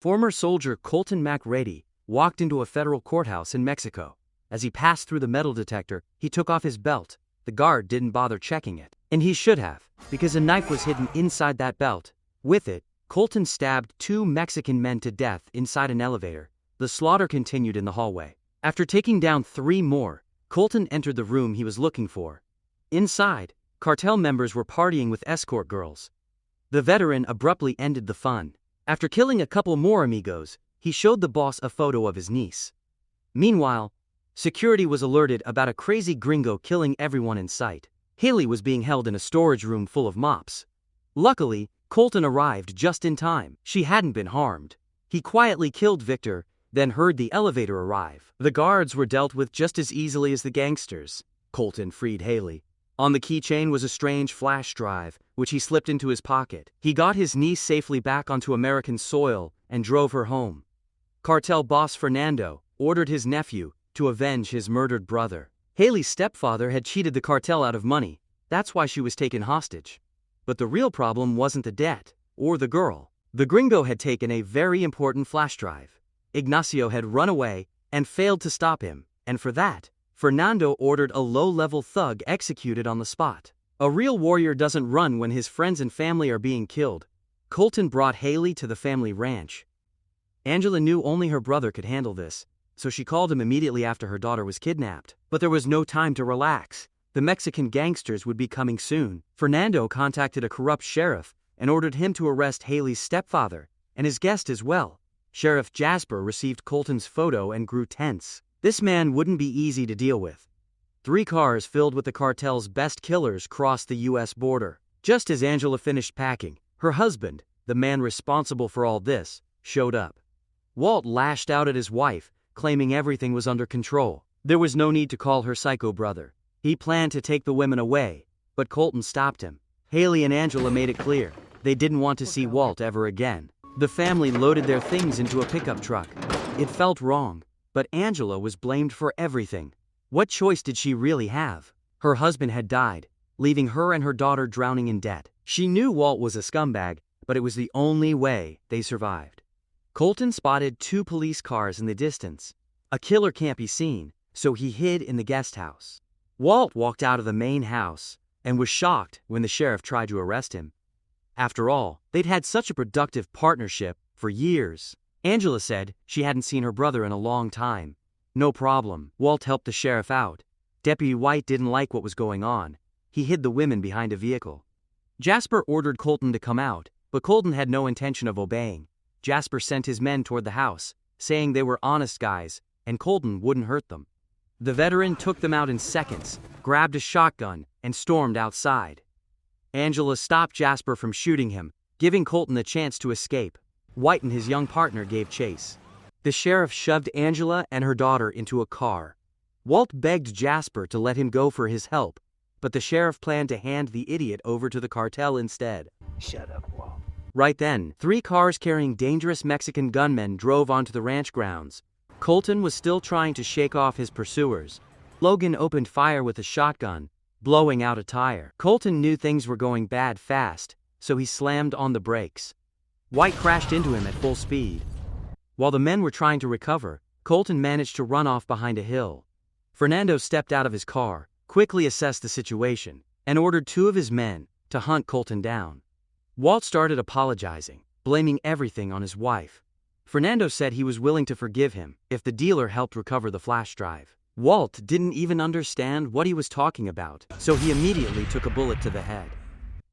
Former soldier Colton McRady walked into a federal courthouse in Mexico. As he passed through the metal detector, he took off his belt. The guard didn't bother checking it. And he should have, because a knife was hidden inside that belt. With it, Colton stabbed 2 Mexican men to death inside an elevator. The slaughter continued in the hallway. After taking down 3 more, Colton entered the room he was looking for. Inside, cartel members were partying with escort girls. The veteran abruptly ended the fun. After killing a couple more amigos, he showed the boss a photo of his niece. Meanwhile, security was alerted about a crazy gringo killing everyone in sight. Haley was being held in a storage room full of mops. Luckily, Colton arrived just in time. She hadn't been harmed. He quietly killed Victor, then heard the elevator arrive. The guards were dealt with just as easily as the gangsters. Colton freed Haley. On the keychain was a strange flash drive, which he slipped into his pocket. He got his niece safely back onto American soil and drove her home. Cartel boss Fernando ordered his nephew to avenge his murdered brother. Haley's stepfather had cheated the cartel out of money. That's why she was taken hostage. But the real problem wasn't the debt or the girl. The gringo had taken a very important flash drive. Ignacio had run away and failed to stop him, and for that, Fernando ordered a low-level thug executed on the spot. A real warrior doesn't run when his friends and family are being killed. Colton brought Haley to the family ranch. Angela knew only her brother could handle this, so she called him immediately after her daughter was kidnapped. But there was no time to relax. The Mexican gangsters would be coming soon. Fernando contacted a corrupt sheriff and ordered him to arrest Haley's stepfather, and his guest as well. Sheriff Jasper received Colton's photo and grew tense. This man wouldn't be easy to deal with. 3 cars filled with the cartel's best killers crossed the U.S. border. Just as Angela finished packing, her husband, the man responsible for all this, showed up. Walt lashed out at his wife, claiming everything was under control. There was no need to call her psycho brother. He planned to take the women away, but Colton stopped him. Haley and Angela made it clear they didn't want to see Walt ever again. The family loaded their things into a pickup truck. It felt wrong. But Angela was blamed for everything. What choice did she really have? Her husband had died, leaving her and her daughter drowning in debt. She knew Walt was a scumbag, but it was the only way they survived. Colton spotted 2 police cars in the distance. A killer can't be seen, so he hid in the guest house. Walt walked out of the main house and was shocked when the sheriff tried to arrest him. After all, they'd had such a productive partnership for years. Angela said she hadn't seen her brother in a long time. No problem, Walt helped the sheriff out. Deputy White didn't like what was going on. He hid the women behind a vehicle. Jasper ordered Colton to come out, but Colton had no intention of obeying. Jasper sent his men toward the house, saying they were honest guys, and Colton wouldn't hurt them. The veteran took them out in seconds, grabbed a shotgun, and stormed outside. Angela stopped Jasper from shooting him, giving Colton a chance to escape. White and his young partner gave chase. The sheriff shoved Angela and her daughter into a car. Walt begged Jasper to let him go for his help, but the sheriff planned to hand the idiot over to the cartel instead. Shut up, Walt. Right then, 3 cars carrying dangerous Mexican gunmen drove onto the ranch grounds. Colton was still trying to shake off his pursuers. Logan opened fire with a shotgun, blowing out a tire. Colton knew things were going bad fast, so he slammed on the brakes. White crashed into him at full speed. While the men were trying to recover, Colton managed to run off behind a hill. Fernando stepped out of his car, quickly assessed the situation, and ordered 2 of his men to hunt Colton down. Walt started apologizing, blaming everything on his wife. Fernando said he was willing to forgive him if the dealer helped recover the flash drive. Walt didn't even understand what he was talking about, so he immediately took a bullet to the head.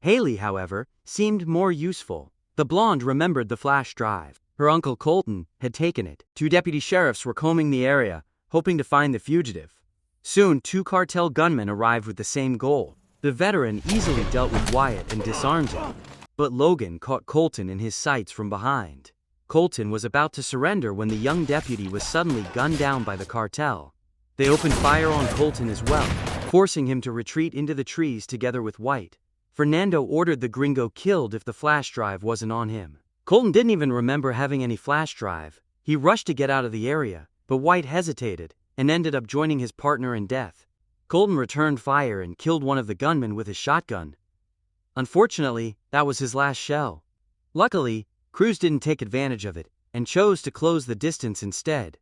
Haley, however, seemed more useful. The blonde remembered the flash drive. Her uncle Colton had taken it. 2 deputy sheriffs were combing the area, hoping to find the fugitive. Soon, 2 cartel gunmen arrived with the same goal. The veteran easily dealt with Wyatt and disarmed him. But Logan caught Colton in his sights from behind. Colton was about to surrender when the young deputy was suddenly gunned down by the cartel. They opened fire on Colton as well, forcing him to retreat into the trees together with White. Fernando ordered the gringo killed if the flash drive wasn't on him. Colton didn't even remember having any flash drive. He rushed to get out of the area, but White hesitated and ended up joining his partner in death. Colton returned fire and killed one of the gunmen with his shotgun. Unfortunately, that was his last shell. Luckily, Cruz didn't take advantage of it and chose to close the distance instead.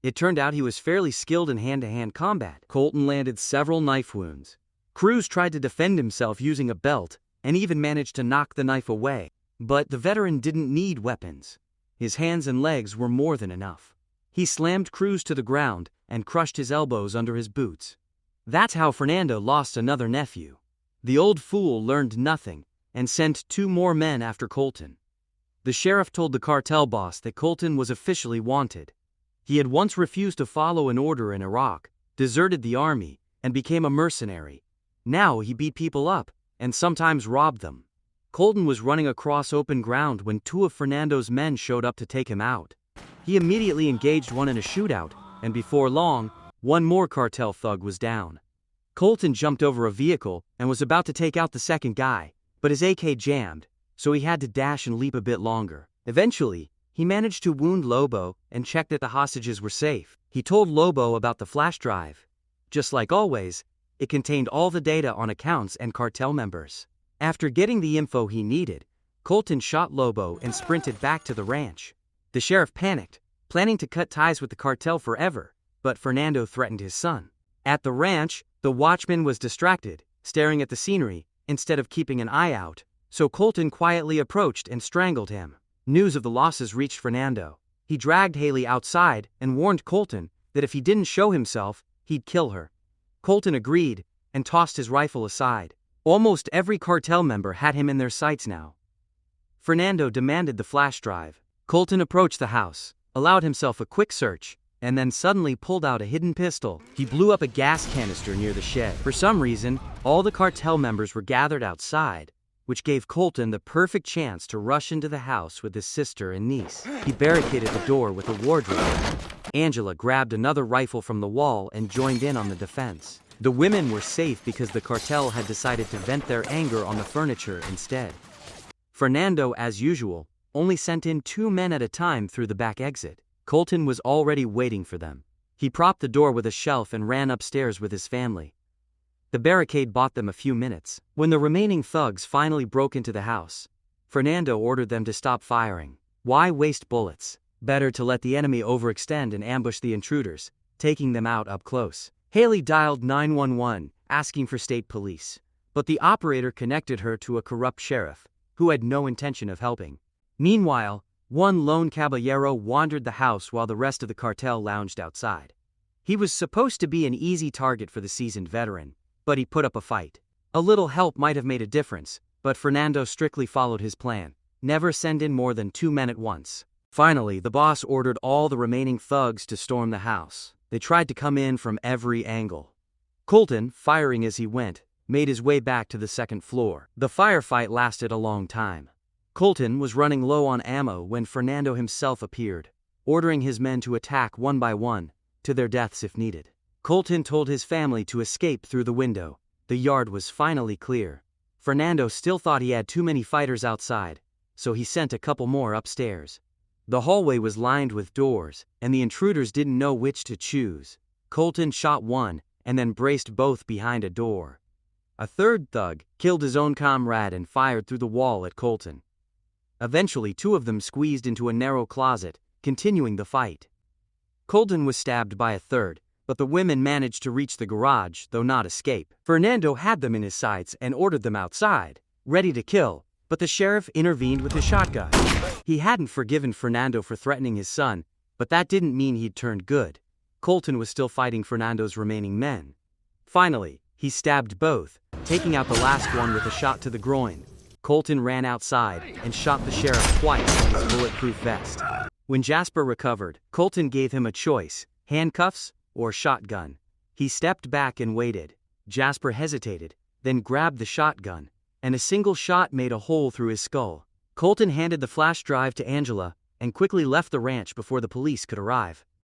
It turned out he was fairly skilled in hand-to-hand combat. Colton landed several knife wounds. Cruz tried to defend himself using a belt, and even managed to knock the knife away. But the veteran didn't need weapons. His hands and legs were more than enough. He slammed Cruz to the ground and crushed his elbows under his boots. That's how Fernando lost another nephew. The old fool learned nothing and sent 2 more men after Colton. The sheriff told the cartel boss that Colton was officially wanted. He had once refused to follow an order in Iraq, deserted the army, and became a mercenary. Now he beat people up and sometimes robbed them. Colton was running across open ground when 2 of Fernando's men showed up to take him out. He immediately engaged one in a shootout, and before long, 1 more cartel thug was down. Colton jumped over a vehicle and was about to take out the second guy, but his AK jammed, so he had to dash and leap a bit longer. Eventually, he managed to wound Lobo and check that the hostages were safe. He told Lobo about the flash drive. Just like always, it contained all the data on accounts and cartel members. After getting the info he needed, Colton shot Lobo and sprinted back to the ranch. The sheriff panicked, planning to cut ties with the cartel forever, but Fernando threatened his son. At the ranch, the watchman was distracted, staring at the scenery, instead of keeping an eye out, so Colton quietly approached and strangled him. News of the losses reached Fernando. He dragged Haley outside and warned Colton that if he didn't show himself, he'd kill her. Colton agreed and tossed his rifle aside. Almost every cartel member had him in their sights now. Fernando demanded the flash drive. Colton approached the house, allowed himself a quick search, and then suddenly pulled out a hidden pistol. He blew up a gas canister near the shed. For some reason, all the cartel members were gathered outside, which gave Colton the perfect chance to rush into the house with his sister and niece. He barricaded the door with a wardrobe. Angela grabbed another rifle from the wall and joined in on the defense. The women were safe because the cartel had decided to vent their anger on the furniture instead. Fernando, as usual, only sent in 2 men at a time through the back exit. Colton was already waiting for them. He propped the door with a shelf and ran upstairs with his family. The barricade bought them a few minutes. When the remaining thugs finally broke into the house, Fernando ordered them to stop firing. Why waste bullets? Better to let the enemy overextend and ambush the intruders, taking them out up close. Haley dialed 911, asking for state police, but the operator connected her to a corrupt sheriff, who had no intention of helping. Meanwhile, one lone caballero wandered the house while the rest of the cartel lounged outside. He was supposed to be an easy target for the seasoned veteran, but he put up a fight. A little help might have made a difference, but Fernando strictly followed his plan. Never send in more than 2 men at once. Finally, the boss ordered all the remaining thugs to storm the house. They tried to come in from every angle. Colton, firing as he went, made his way back to the 2nd floor. The firefight lasted a long time. Colton was running low on ammo when Fernando himself appeared, ordering his men to attack one by one, to their deaths if needed. Colton told his family to escape through the window. The yard was finally clear. Fernando still thought he had too many fighters outside, so he sent a couple more upstairs. The hallway was lined with doors, and the intruders didn't know which to choose. Colton shot one, and then braced both behind a door. A third thug killed his own comrade and fired through the wall at Colton. Eventually 2 of them squeezed into a narrow closet, continuing the fight. Colton was stabbed by a third, but the women managed to reach the garage, though not escape. Fernando had them in his sights and ordered them outside, ready to kill, but the sheriff intervened with his shotgun. He hadn't forgiven Fernando for threatening his son, but that didn't mean he'd turned good. Colton was still fighting Fernando's remaining men. Finally, he stabbed both, taking out the last one with a shot to the groin. Colton ran outside and shot the sheriff twice with his bulletproof vest. When Jasper recovered, Colton gave him a choice: handcuffs or shotgun. He stepped back and waited. Jasper hesitated, then grabbed the shotgun, and a single shot made a hole through his skull. Colton handed the flash drive to Angela and quickly left the ranch before the police could arrive.